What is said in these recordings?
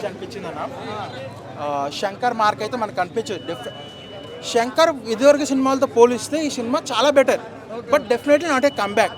Average అనిపించింది అన్న. Shankar mark అయితే మనకు అనిపించదు. శంకర్ ఇదివరకు సినిమాలతో పోలిస్తే ఈ సినిమా చాలా better, but definitely not a comeback.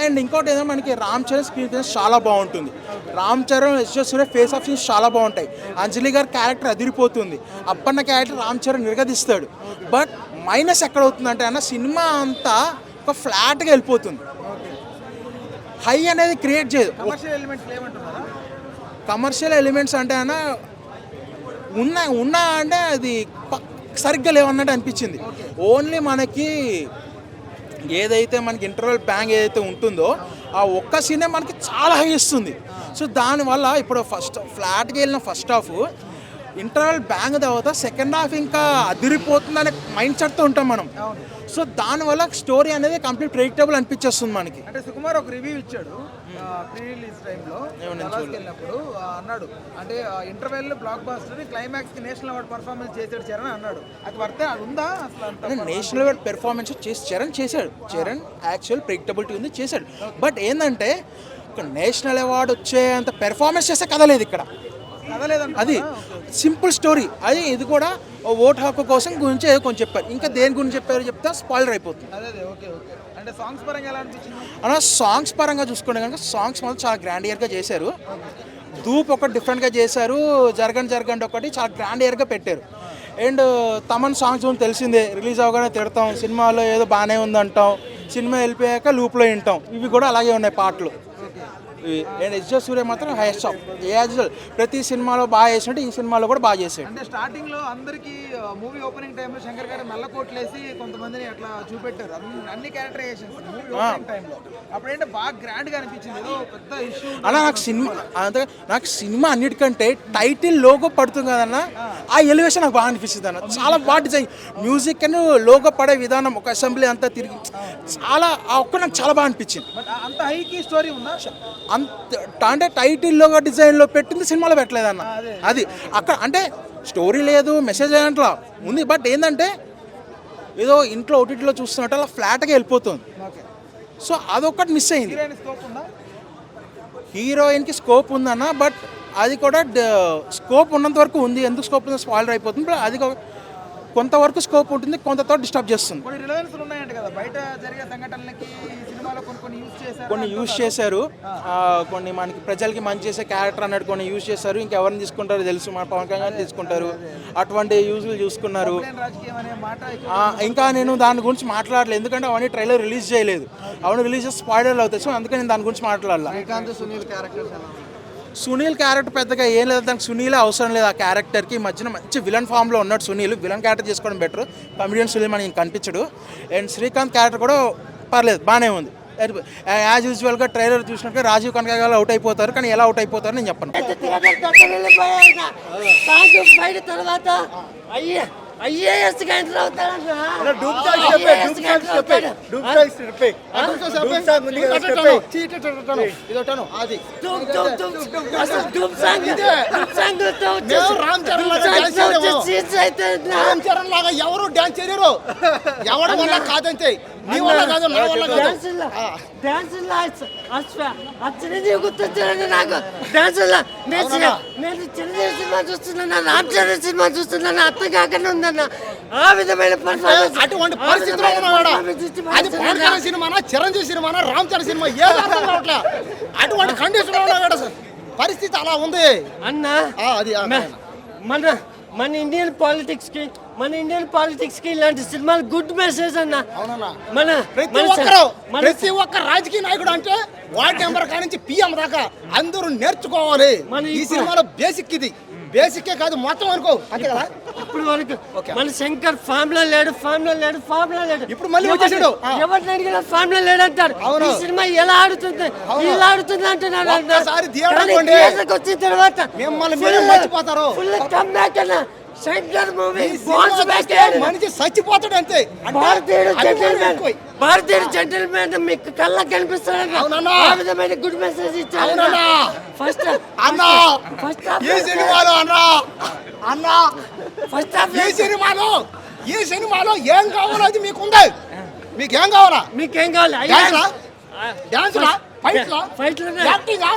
And ఇంకోటి ఏదో మనకి రామ్ చరణ్ స్క్రీన్ ప్రెజెన్స్ చాలా బాగుంటుంది. Ram Charan Surya face off scenes చాలా బాగుంటాయి. అంజలి గారి క్యారెక్టర్ అదిరిపోతుంది. అప్పన్న క్యారెక్టర్ రామ్ చరణ్ నిర్గదిస్తాడు. బట్ మైనస్ ఎక్కడ అవుతుందంటే అన్న, సినిమా అంతా ఒక ఫ్లాట్గా వెళ్ళిపోతుంది. హై అనేది క్రియేట్ చేయదు. కమర్షియల్ ఎలిమెంట్స్ అంటే అన్న ఉన్నా అంటే అది సరిగ్గా లేవన్నట్టు అనిపించింది. ఓన్లీ మనకి ఏదైతే మనకి ఇంటర్వెల్ బ్యాంగ్ ఏదైతే ఉంటుందో ఆ ఒక్క సీనే మనకి చాలా హై ఇస్తుంది. సో దానివల్ల ఇప్పుడు ఫ్లాట్కి వెళ్ళిన ఫస్ట్ హాఫ్ ఇంటర్వెల్ బ్యాంగ్ తర్వాత సెకండ్ హాఫ్ ఇంకా అదిరిపోతుంది అనే మైండ్ సెట్తో ఉంటాం మనం. సో దానివల్ల స్టోరీ అనేది కంప్లీట్ ప్రెడిక్టబుల్ అనిపించేస్తుంది మనకి. అంటే సుకుమార్ ఒక రివ్యూ ఇచ్చాడు ప్రీ రిలీజ్ టైంలో వెళ్ళినప్పుడు, అన్నాడు అంటే ఇంటర్వెల్ బ్లాక్ బాస్టర్ క్లైమాక్స్ కి నేషనల్ అవార్డ్ పర్ఫార్మెన్స్ చేశాడు చరణ్ అన్నాడు. అది వర్తే అది ఉందా అసలు? నేషనల్ అవార్డ్ పెర్ఫార్మెన్స్ చరణ్ చేశాడు. చరణ్ యాక్చువల్ ప్రెడిక్టబిలిటీ ఉంది, చేశాడు. బట్ ఏంటంటే ఒక నేషనల్ అవార్డు వచ్చేంత పెర్ఫార్మెన్స్ చేసే కథ లేదు ఇక్కడ. అది సింపుల్ స్టోరీ. అది ఇది కూడా ఓట్ హక్కు కోసం గురించి ఏదో కొంచెం చెప్పారు. ఇంకా దేని గురించి చెప్పారు చెప్తే స్పాయిలర్ అయిపోతుంది. అంటే సాంగ్స్ పరంగా ఎలా అనిపించింది అలా? సాంగ్స్ పరంగా చూసుకుంటే కనుక సాంగ్స్ మాత్రం చాలా గ్రాండ్ ఇయర్గా చేశారు. ధూప్ ఒకటి డిఫరెంట్గా చేశారు. జరగండి ఒకటి చాలా గ్రాండ్ ఇయర్గా పెట్టారు. అండ్ తమన్ సాంగ్స్ తెలిసిందే, రిలీజ్ అవ్వగానే తిడతాం, సినిమాలో ఏదో బాగానే ఉందంటాం, సినిమా వెళ్ళిపోయాక లూప్లో వింటాం. ఇవి కూడా అలాగే ఉన్నాయి పాటలు. అండ్ ఎస్జే సూర్య మాత్రం హైయెస్ట్ ఆఫ్ యాజువల్. ప్రతి సినిమాలో బాగా చేసినట్టు ఈ సినిమాలో కూడా బాగా చేశాడు. అంటే స్టార్టింగ్ లో అందరికి మూవీ ఓపెనింగ్ టైంలో శంకర్ గారు నల్ల కోట్లేసి కొంతమందిని అట్లా చూపెట్టారు, అన్ని క్యారెక్టరైజేషన్స్ మూవీ ఓపెనింగ్ టైంలో. అప్పుడేంటే బాగా గ్రాండ్ గా అనిపించింది, ఏదో పెద్ద ఇష్యూ. అలా నాకు సినిమా అన్నిటికంటే టైటిల్ లోగో పడుతుంది కదన్న, ఆ ఎలివేషన్ నాకు బాగా అనిపిస్తుంది అన్న. చాలా బాగా డిజైన్, మ్యూజిక్ అని లోగో పడే విధానం, ఒక అసెంబ్లీ అంతా తిరిగి చాలా నాకు చాలా బాగా అనిపించింది. అంత హైకి స్టోరీ ఉందా? అంటే టైటిల్లో డిజైన్లో పెట్టింది సినిమాలో పెట్టలేదన్న. అది అక్కడ అంటే స్టోరీ లేదు, మెసేజ్ లేదంట్లా ఉంది. బట్ ఏంటంటే ఏదో ఇంట్లో ఓటీటీలో చూస్తున్నట్టు అలా ఫ్లాట్గా వెళ్ళిపోతుంది. సో అదొకటి మిస్ అయింది. హీరోయిన్కి స్కోప్ ఉందన్న, బట్ అది కూడా స్కోప్ ఉన్నంత వరకు ఉంది. ఎందుకు స్కోప్ ఉందో స్పాయిలర్ అయిపోతుంది. బట్ అది కొంతవరకు స్కోప్ ఉంటుంది, కొంతతో డిస్టర్బ్ చేస్తుంది. కొన్ని యూజ్ చేశారు, కొన్ని మనకి ప్రజలకి మంచి చేసే క్యారెక్టర్ అన్నట్టు కొన్ని యూజ్ చేశారు. ఇంకెవరిని తీసుకుంటారో తెలుసు, మన పవన్ కళ్యాణ్ తీసుకుంటారు. అటువంటి యూజ్లు చూసుకున్నారు. ఇంకా నేను దాని గురించి మాట్లాడలేదు, ఎందుకంటే అవన్నీ ట్రైలర్ రిలీజ్ చేయలేదు. అవన్నీ రిలీజ్ చేసి స్పాయిలర్లు అవుతాయి. సో అందుకని నేను దాని గురించి మాట్లాడాలి. సునీల్ క్యారెక్టర్ పెద్దగా ఏం లేదు, దానికి సునీలే అవసరం లేదు. ఆ క్యారెక్టర్కి మధ్యన మంచి విలన్ ఫామ్లో ఉన్నాడు సునీల్. విలన్ క్యారెక్టర్ చేసుకోవడం బెటర్. కమెడియన్ సునీల్ మనకి కనిపించడు. అండ్ శ్రీకాంత్ క్యారెక్టర్ కూడా పర్లేదు, బాగానే ఉంది. యాజ్ యూజువల్గా ట్రైలర్ చూసినట్టు రాజీవ్ కనకాల గారు అవుట్ అయిపోతారు, కానీ ఎలా అవుట్ అయిపోతారు నేను చెప్పను. ఐఏఎస్ ఎంటర్ అవుతాడన్నా. ఎవరు డాన్స్ చేయరు, ఎవరి వల్ల కాదంతే, నీ వల్ల కాదు, నా వల్ల కాదు. గుర్తొచ్చారండి నాకు డాన్స్. నేను చిరంజీవి సినిమా చూస్తున్నాను, రామ్ చరణ్ సినిమా చూస్తున్నాను, అర్థం కాకుండా ఉందన్న. ఆ విధమైన అటువంటి పరిస్థితిలో ఉన్నాడు. అది పవన్ కళ్యాణ్ సినిమానా, చిరంజీవి సినిమానా, రామ్ చరణ్ సినిమా ఏది అర్థం కావట్లే. అటువంటి కండిషన్ లో ఉన్నాడు. పరిస్థితి అలా ఉంది అన్న. అది మన ఇండియన్ పాలిటిక్స్ కి ఇలాంటి సినిమాలు గుడ్ మెసేజ్ అన్న. ప్రతి ఒక్క రాజకీయ నాయకుడు అంటే వార్డ్ మెంబర్ కానించి పిఎం దాకా అందరూ నేర్చుకోవాలి. ఈ సినిమాలో బేసిక్, ఇది బేసిక్ కాదు మొత్తం అనుకో. ఇప్పుడు వరకు మన శంకర్ ఫామ్ లో లేడు. ఇప్పుడు మళ్ళీ వచ్చేసాడు. ఎవరిని అడిగినా ఫామ్ లో లేడు అంటారు. ఈ సినిమా ఎలా ఆడుతుంది అంటున్నాడు. వచ్చిన తర్వాత మర్చిపోతారు. ఫుల్ కమ్ బ్యాక్ అన్న. శంకర్ మూవీ మనిషి చచ్చిపోతాడు అంతే. భారతీయుడు జెంటిల్మెన్ మీకు కళ్ళ కనిపిస్తాడు. ఆ విధమైన గుడ్ మెసేజ్ ఇచ్చాడు. ఫస్ట్ ఈ సినిమాలో ఏం కావాలో అది మీకుంది. మీకేం కావాలా? మీకేం కావాలి? డాన్స్ ఫైట్లా ఫైట్లోనే యాక్టింగా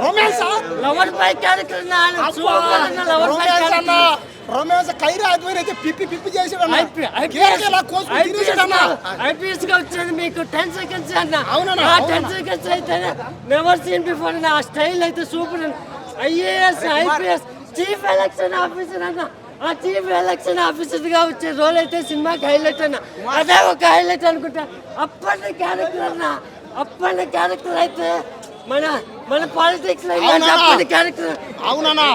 రొమాన్సా lover boy character lover boy romance అన్న క్యారెక్టర్ రొమాన్స్ ఖైరా ఆద్మీర్ అయితే పిప్పి పిప్పి చేసాడు అన్న ఐపీఎస్ గా వచ్చేది మీకు 10 సెకండ్స్ అన్న. అవునన్నా, ఆ 10 సెకండ్స్ అయితే నెవర్ సీన్ బిఫోర్ అన్న. ఆ స్టైల్ అయితే సూపర్ అన్న. IAS IPS chief election officer అన్న. ఆ చీఫ్ ఎలక్షన్ ఆఫీసర్ గా వచ్చే రోల్ అయితే సినిమాకి హైలైట్ అన్న. అదే ఒక హైలైట్ అనుకుంటా. అప్పటి క్యారెక్టర్ అన్న, అప్పటి క్యారెక్టర్ అయితే మన మన పాలిటిక్స్ లో ఇలాంటి అప్పటి క్యారెక్టర్ అవునన్నా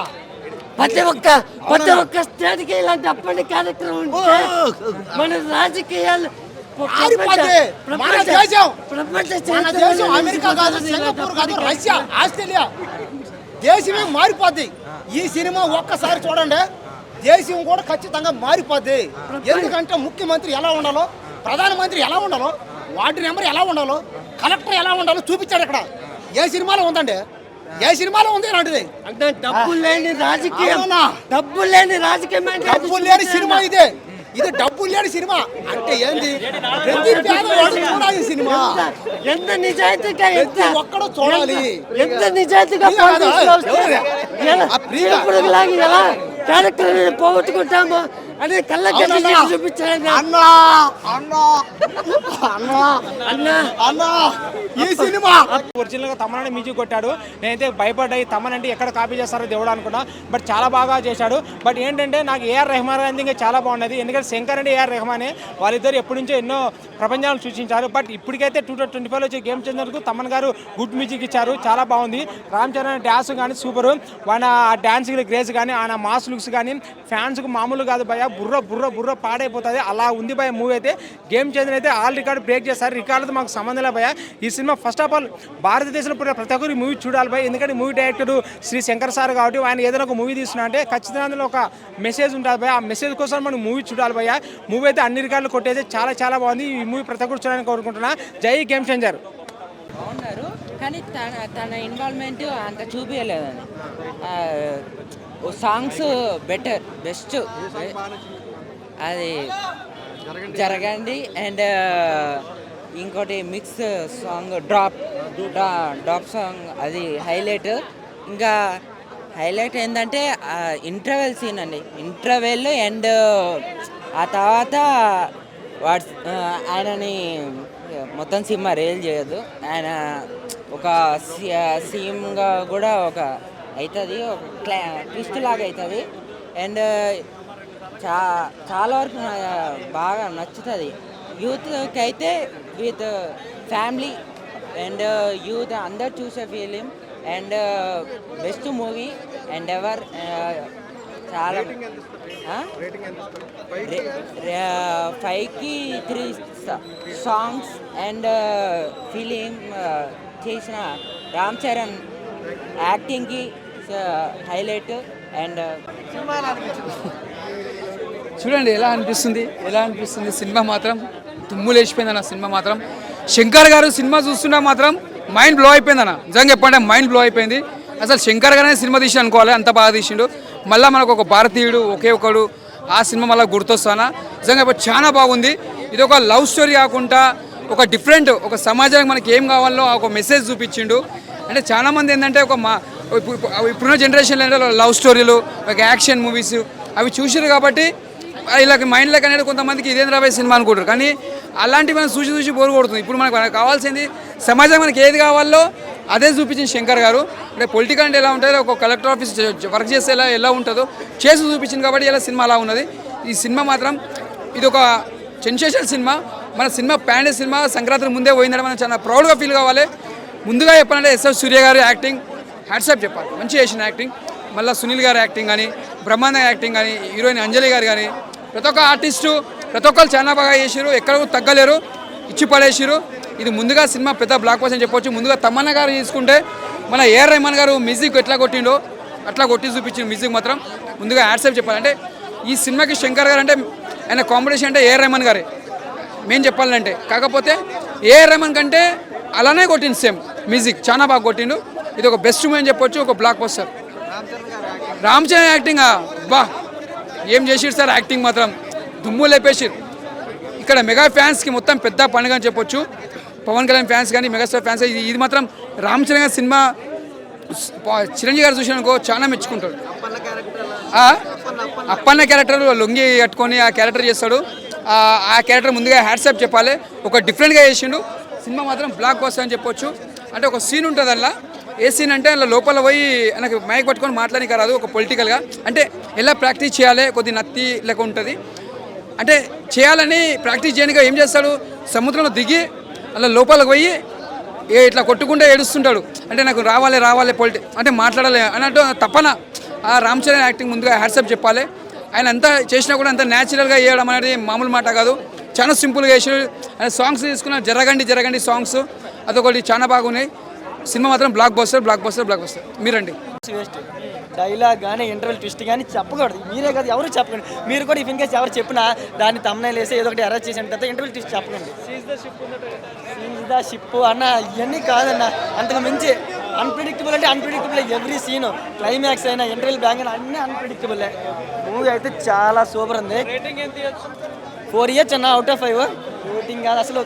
ప్రతి ఒక్క స్టేట్ కి ఇలాంటి అప్పటి క్యారెక్టర్ ఉంటే మన రాజకీయాలు ఆరిపోతే మన దేశం ప్రపంచ మన దేశం అమెరికా కాదు సింగపూర్ కాదు రష్యా ఆస్ట్రేలియా దేశమే మారిపోద్ది. ఈ సినిమా ఒక్కసారి చూడండి, దేశం కూడా ఖచ్చితంగా మారిపోద్ది. ఎందుకంటే ముఖ్యమంత్రి ఎలా ఉండాలో, ప్రధానమంత్రి ఎలా ఉండాలో, వార్డు నెంబర్ ఎలా ఉండాలో, కలెక్టర్ ఎలా ఉండాలో చూపించాడు. ఇక్కడ ఏ సినిమాలో ఉందండి? ఏ సినిమాలో ఉంది ఇలాంటిది? అంటే డబ్బు లేని రాజకీయం, అవునా? డబ్బు లేని రాజకీయం అంటే డబ్బు లేని సినిమా ఇదే. ఇది డబ్బు లేని సినిమా అంటే ఏంది? ప్రతి పేదవాడు చూడాలి ఈ సినిమా. ఎంత నిజాయితీగా ప్రతి ఒక్కడు చూడాలి. ఎంత నిజాయితీగా పురుగులాగి ఎలా క్యారెక్టర్ పోగొట్టుకుంటామో అని కళ్ళకి చూపించాడు అన్నా అన్నా అన్నా అన్న. అన్నా ఈ సినిమా ఒరిజినల్ గా తమన్ మ్యూజిక్ కొట్టాడు. నేనైతే భయపడ్డాయి తమన్ అంటే ఎక్కడ కాపీ చేస్తారో దేవుడు అనుకున్నా. బట్ చాలా బాగా చేశాడు. బట్ ఏంటంటే నాకు ఏఆర్ రెహమాన్ గారి ఇంకా చాలా బాగున్నది. ఎందుకంటే శంకర్ అంటే ఏఆర్ రెహమానే, వాళ్ళిద్దరు ఎప్పటి నుంచో ఎన్నో ప్రపంచాలను సృష్టించారు. బట్ ఇప్పటికైతే 2025లో వచ్చే గేమ్ చేంజర్కు తమన్ గారు గుడ్ మ్యూజిక్ ఇచ్చారు, చాలా బాగుంది. రామ్ చరణ్ డ్యాన్స్ కానీ సూపరు, ఆయన డ్యాన్స్ గ్రేస్ కానీ ఆయన మాస్ లుక్స్ కానీ ఫ్యాన్స్కు మామూలు కాదు భయ, బుర్ర బుర్ర బుర్ర పాడైపోతుంది అలా ఉంది భయ. మూవీ అయితే గేమ్ చేంజర్ అయితే ఆల్ రికార్డు బ్రేక్ చేస్తారు. రికార్డుతో మాకు సంబంధం లేదు భయ. ఈ సినిమా ఫస్ట్ ఆఫ్ ఆల్ భారతదేశంలో ప్రతి ఒక్కరు మూవీ చూడాలి భయ. ఎందుకంటే movie director Shri Shankar sir కాబట్టి ఆయన ఏదైనా ఒక మూవీ తీస్తున్నా అంటే ఖచ్చితంగా అందులో ఒక మెసేజ్ ఉంటుంది భయ. ఆ మెసేజ్ కోసం మనం మూవీ చూడాలి భయ. మూవీ అయితే అన్ని రికార్డులు కొట్టేది చాలా చాలా బాగుంది. ఈ మూవీ ప్రతి ఒక్కరు చూడాలని కోరుకుంటున్నా. జై గేమ్ చేంజర్. బాగున్నారు కానీ తన ఇన్వాల్వ్మెంట్ అంత చూపించలేదని. సాంగ్స్ బెస్ట్ అది జరగండి. అండ్ ఇంకోటి మిక్స్ సాంగ్ డ్రాప్ సాంగ్ అది హైలైట్. ఇంకా హైలైట్ ఏంటంటే ఇంటర్వెల్ సీన్ అండి. ఇంటర్వెల్ అండ్ ఆ తర్వాత ఆయనని మొత్తం సినిమా రియల్ చేయదు. ఆయన ఒక సీఎంగా కూడా ఒక అవుతుంది, ఒక ట్విస్ట్ లాగా అవుతుంది. అండ్ చాలా వరకు బాగా నచ్చుతుంది యూత్కి అయితే. విత్ ఫ్యామిలీ అండ్ యూత్ అందరు చూసే film and best movie and ever. చాలా 5కి 3 సాంగ్స్ అండ్ ఫిలిం చేసిన రామ్ చరణ్ యాక్టింగ్కి హైలైట్. అండ్ చూడండి ఎలా అనిపిస్తుంది సినిమా మాత్రం తుమ్ములేసిపోయింది అన్న. సినిమా మాత్రం శంకర్ గారు సినిమా చూస్తున్నా మాత్రం మైండ్ బ్లో అయిపోయింది అన్న. నిజంగా చెప్పండి మైండ్ బ్లో అయిపోయింది. అసలు శంకర్ గారే సినిమా తీసి అనుకోవాలి, అంత బాగా తీసిండు. మళ్ళీ మనకు ఒక భారతీయుడు ఒకే ఒకడు ఆ సినిమా మళ్ళీ గుర్తొస్తానా. నిజంగా చాలా బాగుంది. ఇది ఒక లవ్ స్టోరీ కాకుండా ఒక డిఫరెంట్, ఒక సమాజానికి మనకి ఏం కావాలో ఒక మెసేజ్ చూపించిండు. అంటే చాలామంది ఏంటంటే ఇప్పుడున్న జనరేషన్లో ఏంటంటే లవ్ స్టోరీలు, ఒక యాక్షన్ మూవీస్ అవి చూసారు కాబట్టి ఇలా మైండ్లోకి అనేది కొంతమందికి ఇదేం రాబోయే సినిమా అనుకుంటారు. కానీ అలాంటివి మనం చూసి బోరు కొడుతుంది. ఇప్పుడు మనకు కావాల్సింది సమాజం మనకి ఏది కావాలో అదే చూపించింది శంకర్ గారు. అంటే పొలిటికల్ అంటే ఎలా ఉంటుందో, ఒక కలెక్టర్ ఆఫీస్ వర్క్ చేస్తే ఎలా ఉంటుందో చేసి చూపించింది కాబట్టి ఇలా సినిమా అలా ఉన్నది. ఈ సినిమా మాత్రం ఇది ఒక సెన్సేషనల్ సినిమా. మన సినిమా ప్యాండే సినిమా సంక్రాంతి ముందే పోయిందంటే మనం చాలా ప్రౌడ్గా ఫీల్ కావాలి. ముందుగా చెప్పాలంటే ఎస్ఎఫ్ సూర్య గారు యాక్టింగ్ హ్యాట్సాప్ చెప్పాలి, మంచి చేసిన యాక్టింగ్. మళ్ళీ సునీల్ గారు యాక్టింగ్ కానీ, బ్రహ్మాండ యాక్టింగ్ కానీ, హీరోయిన్ అంజలి గారు కానీ, ప్రతి ఒక్క ఆర్టిస్టు ప్రతి ఒక్కరు చాలా బాగా చేసారు. ఎక్కడ తగ్గలేరు, ఇచ్చి పడేసారు. ఇది ముందుగా సినిమా పెద్ద బ్లాక్ బస్టర్ అని చెప్పొచ్చు. ముందుగా తమన్నా గారు తీసుకుంటే మన ఏఆర్ రెహమాన్ గారు మ్యూజిక్ ఎట్లా కొట్టిండో అట్లా కొట్టి చూపించిన మ్యూజిక్ మాత్రం ముందుగా హ్యాట్సాప్ చెప్పాలంటే. ఈ సినిమాకి శంకర్ గారు అంటే ఆయన కాంపిటీషన్ అంటే ఏఆర్ రెహమాన్ గారే మేము చెప్పాలంటే. కాకపోతే ఏఆర్ రెహమాన్ కంటే అలానే కొట్టిండు సేమ్ మ్యూజిక్, చాలా బాగా కొట్టిండు. ఇది ఒక బెస్ట్ మూవీ అని చెప్పొచ్చు, ఒక block buster. Ram Charan acting బా ఏం చేసిరు సార్, యాక్టింగ్ మాత్రం దుమ్ము లేపేసిరు. ఇక్కడ మెగా ఫ్యాన్స్కి మొత్తం పెద్ద పండుగ అని చెప్పొచ్చు. పవన్ కళ్యాణ్ ఫ్యాన్స్ కానీ మెగాస్టార్ ఫ్యాన్స్ ఇది మాత్రం రామ్ చరణ్ గారి సినిమా చిరంజీవి గారు చూసినాకో చాలా మెచ్చుకుంటాడు. అప్పన్న క్యారెక్టర్ లొంగి కట్టుకొని ఆ క్యారెక్టర్ చేస్తాడు. ఆ క్యారెక్టర్ ముందుగా హ్యాట్సాప్ చెప్పాలి, ఒక డిఫరెంట్గా చేసిండు. సినిమా మాత్రం బ్లాక్ బస్టర్ అని చెప్పొచ్చు. అంటే ఒక సీన్ ఉంటుంది అలా, ఏ సీన్ అంటే అలా లోపల పోయి నాకు మైక్ పట్టుకొని మాట్లాడడానికి రాదు, ఒక పొలిటికల్గా అంటే ఎలా ప్రాక్టీస్ చేయాలి, కొద్ది నత్తి లెక్క ఉంటుంది. అంటే చేయాలని ప్రాక్టీస్ చేయడానికి ఏం చేస్తాడు, సముద్రంలో దిగి అలా లోపలికి పోయి ఇట్లా కొట్టుకుంటే ఏడుస్తుంటాడు. అంటే నాకు రావాలి అంటే మాట్లాడాలి అన్నట్టు తప్పన. ఆ రామ్ చరణ్ యాక్టింగ్ ముందుగా హ్యాట్సాప్ చెప్పాలి. ఆయన అంతా చేసినా కూడా అంత న్యాచురల్గా చేయడం అనేది మామూలు మాట కాదు, చాలా సింపుల్గా చేసాడు. ఆయన సాంగ్స్ తీసుకున్న జరగండి సాంగ్స్ అదొకటి చాలా బాగున్నాయి. సినిమా మాత్రం బ్లాక్ బస్టర్. మీరండి వేస్ట్ డైలాగ్ కానీ ఇంటర్వెల్ ట్విస్ట్ కానీ చెప్పకూడదు. మీరే కాదు ఎవరు చెప్పకండి. మీరు కూడా ఇఫ్ ఇన్ కేసు ఎవరు చెప్పినా దాన్ని తమ్నైల్ వేసి ఏదో ఒకటి అరెస్ట్ చేసిన తర్వాత ఇంటర్వెల్ ట్విస్ట్ చెప్పకండి. సీజ్ ద షిప్ అన్న ఇవన్నీ కాదన్న, అంతకు మించి అన్ప్రిడిక్టబుల్ అంటే అన్ప్రిడిక్టబుల్. ఎవ్రీ సీన్ క్లైమాక్స్ అయినా ఇంటర్వెల్ బ్యాంక్ అయినా అన్నీ అన్ప్రిడిక్టబుల్. మూవీ అయితే చాలా సూపర్ ఉంది. 4 ఇయర్స్ అన్న అవుట్ ఆఫ్ 5 రేటింగ్ కాదు. అసలు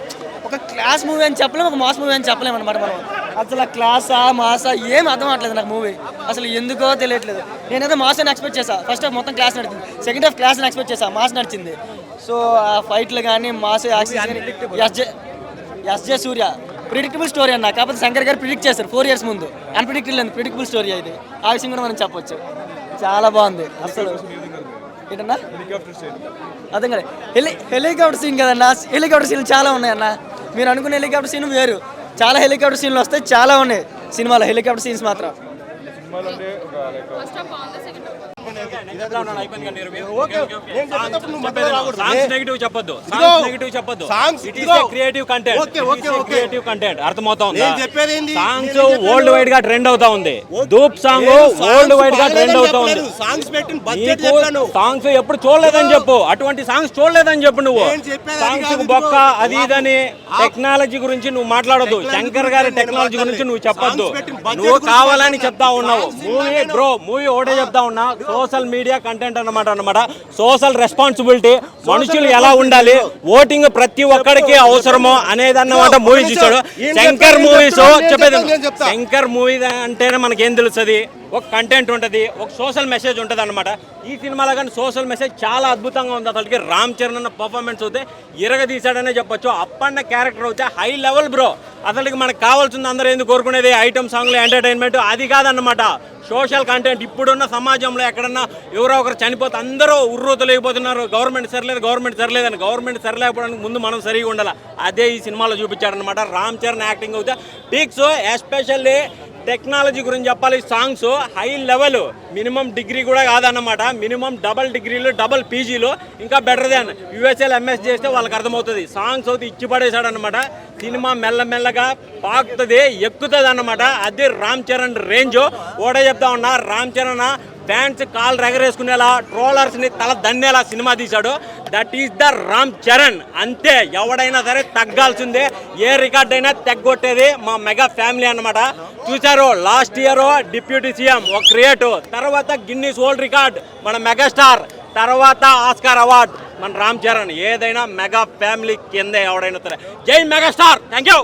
ఒక క్లాస్ మూవీ అని చెప్పలేము, ఒక మాస్ మూవీ అని చెప్పలేము అనమాట. మనం అసలు క్లాసా మాసా ఏం అర్థం అవట్లేదు నాకు మూవీ. అసలు ఎందుకో తెలియట్లేదు. నేనైతే మాస్ అని ఎక్స్పెక్ట్ చేశాను. ఫస్ట్ హాఫ్ మొత్తం క్లాస్ నడిచింది, సెకండ్ హాఫ్ క్లాస్ అని ఎక్స్పెక్ట్ చేశాను, మాస్ నడిచింది. సో ఆ ఫైట్లు కానీ మాస్ ఎస్జే సూర్య ప్రిడిక్టబుల్ స్టోరీ అన్న. కాకపోతే శంకర్ గారు ప్రిడిక్ట్ చేశారు 4 ఇయర్స్ ముందు. ప్రిడిక్టబుల్ స్టోరీ అయితే ఆ విషయం కూడా మనం చెప్పొచ్చు. చాలా బాగుంది అసలు. ఏంటన్నా అర్థం కదా, హెలికాప్టర్ సీన్ కదన్నా. హెలికాప్టర్ సీన్లు చాలా ఉన్నాయన్న. మీరు అనుకున్న హెలికాప్టర్ సీన్ వేరు, చాలా హెలికాప్టర్ సీన్లు వస్తాయి, చాలా ఉన్నాయి సినిమాలో హెలికాప్టర్ సీన్స్ మాత్రం. సాంగ్స్ వరల్డ్ వైడ్ గా ట్రెండ్ అవుతా ఉంది. ధూప్ సాంగ్ వరల్డ్ వైడ్ గా ట్రెండ్ అవుతా ఉంది. సాంగ్స్ ఎప్పుడు చూడలేదని చెప్పు, అటువంటి సాంగ్స్ చూడలేదని చెప్పు. నువ్వు సాంగ్స్ బొక్క అది ఇదని టెక్నాలజీ గురించి నువ్వు మాట్లాడొద్దు. శంకర్ గారి టెక్నాలజీ గురించి నువ్వు చెప్పొద్దు. నువ్వు కావాలని చెప్తా ఉన్నావు. మూవీ ఒకటే చెప్తా ఉన్నా, సోషల్ మీడియా కంటెంట్ అన్నమాట. సోషల్ రెస్పాన్సిబిలిటీ, మనుషులు ఎలా ఉండాలి, ఓటింగ్ ప్రతి ఒక్కడికి అవసరమో అనేది అన్నమాట మూవీ చూసాడు. శంకర్ మూవీస్ చెప్పేది, శంకర్ మూవీ అంటేనే మనకేం తెలుస్తుంది, ఒక కంటెంట్ ఉంటుంది, ఒక సోషల్ మెసేజ్ ఉంటుంది అనమాట. ఈ సినిమాలో కానీ సోషల్ మెసేజ్ చాలా అద్భుతంగా ఉంది. అసలుకి రామ్ చరణ్ అన్న పర్ఫార్మెన్స్ అయితే ఇరగదీశాడనే చెప్పొచ్చు. అప్పన్న క్యారెక్టర్ అయితే హై లెవెల్ బ్రో. అసలుకి మనకు కావాల్సింది అందరూ ఎందుకు కోరుకునేది ఐటమ్ సాంగ్లు, ఎంటర్టైన్మెంట్, అది కాదన్నమాట. Social content. ఇప్పుడున్న సమాజంలో ఎక్కడన్నా ఎవరో ఒకరు చనిపోతే అందరూ ఉర్రూతలేకపోతున్నారు. గవర్నమెంట్ సరిలేదని గవర్నమెంట్ సరిలేకపోవడానికి ముందు మనం సరిగా ఉండాలి. అదే ఈ సినిమాలో చూపించాడనమాట. రామ్ చరణ్ యాక్టింగ్ అయితే పిక్స్, ఎస్పెషల్లీ టెక్నాలజీ గురించి చెప్పాలి. Songs high level, minimum degree కూడా కాదన్నమాట, మినిమం డబల్ డిగ్రీలు, డబల్ పీజీలు, ఇంకా బెటర్ దాన్ యూఎస్ఏలు ఎంఎస్ చేస్తే వాళ్ళకి అర్థమవుతుంది. సాంగ్స్ అయితే ఇచ్చి పడేశాడు అనమాట. సినిమా మెల్లమెల్లగా పాకుతుంది, ఎక్కుతుంది అన్నమాట. అది రామ్ చరణ్ రేంజ్. ఓడే చెప్తా ఉన్నా, రామ్ చరణ్ ఫ్యాన్స్ కాల్ రెగరేసుకునేలా, ట్రోలర్స్ని తల దన్నేలా సినిమా తీశాడు. That is the Ram Charan. అంతే, ఎవడైనా సరే తగ్గాల్సిందే. ఏ రికార్డ్ అయినా తెగ్గొట్టేది మా మెగా ఫ్యామిలీ అన్నమాట. చూశారు లాస్ట్ ఇయర్ డిప్యూటీ సీఎం ఒక క్రియేటివ్, తర్వాత గిన్నీస్ వరల్డ్ రికార్డ్ మన మెగాస్టార్, తర్వాత ఆస్కార్ అవార్డ్ మన రామ్ చరణ్. ఏదైనా మెగా ఫ్యామిలీ కిందే ఎవడైనా సరే. జై మెగాస్టార్. Thank you.